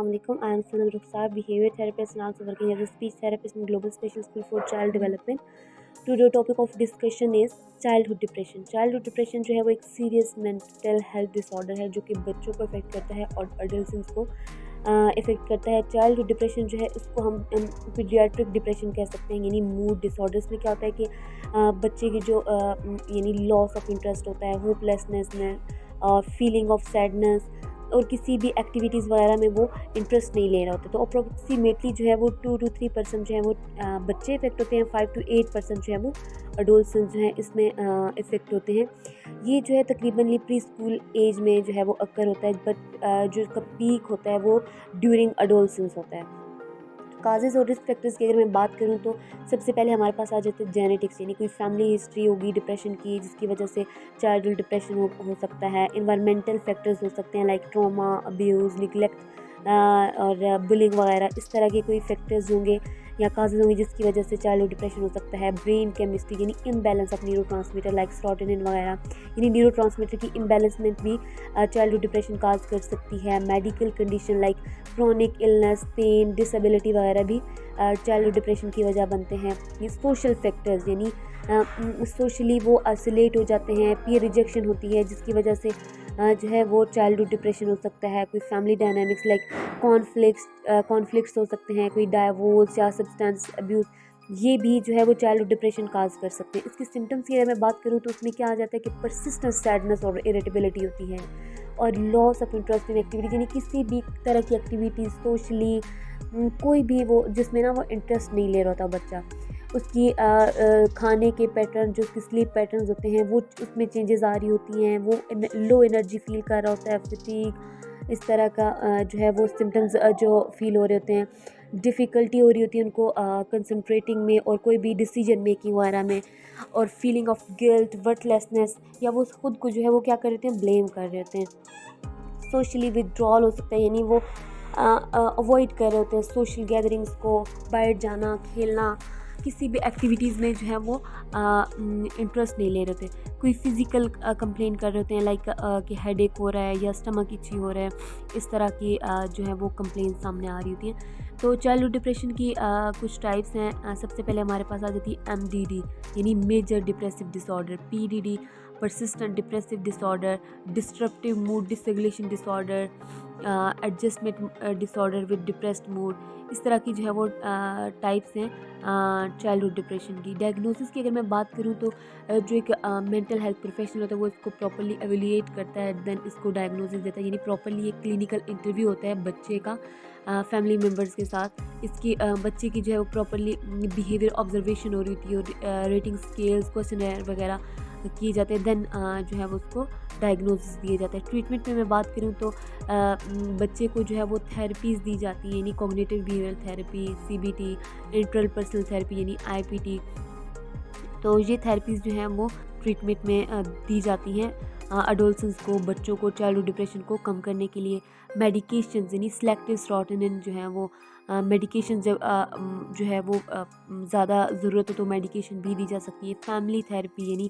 Assalamualaikum. I am Sanam Rukhsar, behavior therapist and also working as a speech therapist in Global Special School for Child Development. Today topic of discussion is childhood depression. Childhood depression जो है वो एक serious mental health disorder है जो कि बच्चों को affect करता है और अडल्ट्स को इफेक्ट करता है। चाइल्डहुड डिप्रेशन जो है उसको हम पीडियाट्रिक डिप्रेशन कह सकते हैं, यानी मूड डिसऑर्डर्स में क्या होता है कि बच्चे की जो यानी लॉस ऑफ इंटरेस्ट होता है, होपलेसनेस में, फीलिंग ऑफ सैडनेस और किसी भी एक्टिविटीज़ वगैरह में वो इंटरेस्ट नहीं ले रहा होता। तो अप्रोक्सीमेटली जो है वो 2 to 3% जो है वो बच्चे इफेक्ट होते हैं, 5 to 8% जो है वो अडोल्ट जो हैं इसमें इफ़ेक्ट होते हैं। ये जो है तकरीबन प्री स्कूल एज में जो है वो अक्कर होता है, बट जो इसका पीक होता है वो ड्यूरिंग अडोलसेंस होता है। काजेज़ और रिस्क फैक्टर्स की अगर मैं बात करूं तो सबसे पहले हमारे पास आ जाते हैं जेनेटिक्स, यानी कोई फैमिली हिस्ट्री होगी डिप्रेशन की जिसकी वजह से चाइल्डहुड डिप्रेशन हो सकता है। इन्वायरमेंटल फैक्टर्स हो सकते हैं लाइक ट्रॉमा, अब्यूज़, निगलेक्ट और बुलिंग वगैरह, इस तरह के कोई फैक्टर्स होंगे या काजेज़ होंगे जिसकी वजह से चाइल्डहुड डिप्रेशन हो सकता है। ब्रेन केमिस्ट्री यानी imbalance of neurotransmitter like serotonin वगैरह, यानी न्यूरोट्रांसमीटर की इम्बैलेंसमेंट भी चाइल्डहुड डिप्रेशन काज कर सकती है। Medical condition like chronic illness, pain, disability वगैरह भी चाइल्डहुड डिप्रेशन की वजह बनते हैं। ये सोशल फैक्टर्स यानी सोशली वो आइसोलेट हो जाते हैं, पीयर रिजेक्शन होती है जिसकी वजह से जो है वो चाइल्डहुड डिप्रेशन हो सकता है। कोई फैमिली डायनामिक्स लाइक कॉन्फ्लिक्ट्स हो सकते हैं, कोई डाइवोर्स या सब्सटेंस अब्यूज़, ये भी जो है वो चाइल्डहुड डिप्रेशन काज कर सकते हैं। इसके सिम्टम्स की अगर मैं बात करूँ तो उसमें क्या आ जाता है कि परसिस्टेंट सैडनेस और इरिटेबिलिटी होती है और loss of interest in activity, यानी किसी भी तरह की एक्टिविटीज़ सोशली कोई भी वो जिसमें ना वो इंटरेस्ट नहीं ले रहा होता बच्चा। उसकी खाने के पैटर्न, जो उसकी स्लीप पैटर्न्स होते हैं वो उसमें चेंजेस आ रही होती हैं, वो लो एनर्जी फील कर रहा होता है, फटीग, इस तरह का जो है वो सिम्टम्स जो फील हो रहे होते हैं। डिफ़िकल्टी हो रही होती है उनको कंसंट्रेटिंग में और कोई भी डिसीजन मेकिंग वगैरह में, और फीलिंग ऑफ गिल्ट, वर्थलेसनेस, या वो खुद को जो है वो क्या कर रहे होते हैं, ब्लेम कर रहे होते हैं। सोशली विड्रॉल हो सकता है, यानी वो अवॉइड कर रहे होते हैं सोशल गैदरिंग्स को, बाहर जाना, खेलना, किसी भी एक्टिविटीज़ में जो है वो इंटरेस्ट नहीं ले रहे होते। कोई फिज़िकल कंप्लेन कर रहे होते हैं लाइक कि हेडेक हो रहा है या स्टमक इची हो रहा है, इस तरह की जो है वो कंप्लेन सामने आ रही होती हैं। तो चाइल्डहुड डिप्रेशन की कुछ टाइप्स हैं। सबसे पहले हमारे पास आ जाती है MDD यानी major depressive disorder, PDD persistent depressive disorder, disruptive mood dysregulation disorder, adjustment disorder with depressed mood, इस तरह की जो है वो टाइप्स हैं चाइल्डहुड डिप्रेशन की। डायग्नोसिस की अगर मैं बात करूँ तो जो एक मेंटल हेल्थ प्रोफेशनल होता है वो इसको प्रॉपर्ली एवेल्यूएट करता है, देन इसको डायग्नोसिस देता है, यानी प्रॉपर्ली एक क्लिनिकल इंटरव्यू होता है बच्चे का फैमिली मेम्बर्स के साथ। इसकी बच्चे की जो है वो प्रॉपर्ली बिहेवियर ऑब्जर्वेशन हो रही होती है और रेटिंग स्केल्स, क्वेश्चनर वगैरह किए जाते हैं, देन जो है वो उसको डायग्नोसिस दिए जाता है। ट्रीटमेंट में मैं बात करूँ तो बच्चे को जो है वो थेरेपीज़ दी जाती हैं, यानी cognitive behaviour therapy, CBT, interpersonal therapy यानी IPT। तो ये थेरेपीज़ जो हैं वो ट्रीटमेंट में दी जाती हैं अडोलसेंस को, बच्चों को चाइल्डहुड डिप्रेशन को कम करने के लिए। मेडिकेशन यानी सेलेक्टिव सेरोटोनिन जो है वो मेडिकेशन जब जो है वो ज़्यादा ज़रूरत हो तो मेडिकेशन भी दी जा सकती है। फैमिली थेरेपी यानी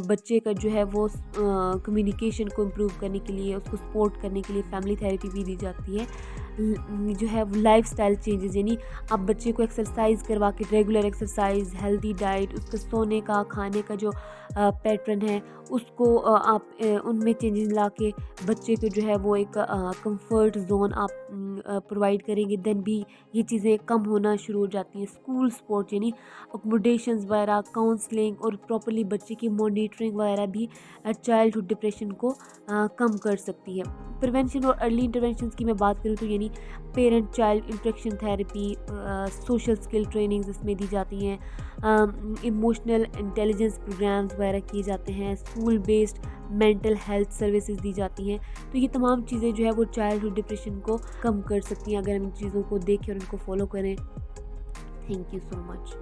बच्चे का जो है वो कम्युनिकेशन को इम्प्रूव करने के लिए, उसको सपोर्ट करने के लिए फैमिली थेरेपी भी दी जाती है। जो है लाइफ स्टाइल चेंजेस, यानी आप बच्चे को एक्सरसाइज करवा के, रेगुलर एक्सरसाइज, हेल्दी डाइट, उसका सोने का, खाने का जो पैटर्न है उसको आप उनमें चेंजेस ला के बच्चे को जो है वो एक कंफर्ट जोन आप प्रोवाइड करेंगे, देन भी ये चीज़ें कम होना शुरू हो जाती हैं। स्कूल सपोर्ट यानी अकोमोडेशंस वगैरह, काउंसलिंग और प्रॉपर्ली बच्चे की मॉनिटरिंग वगैरह भी चाइल्डहुड डिप्रेशन को कम कर सकती है। प्रिवेंशन और अर्ली इंटरवेंशन की मैं बात करूँ तो यानी parent child interaction therapy, social skill trainings इसमें दी जाती हैं, इमोशनल इंटेलिजेंस प्रोग्राम्स वगैरह किए जाते हैं, school based mental health services दी जाती हैं। तो ये तमाम चीज़ें जो है वो चाइल्डहुड डिप्रेशन को कम कर सकती हैं अगर हम इन चीज़ों को देखें और इनको फॉलो करें। Thank you so much.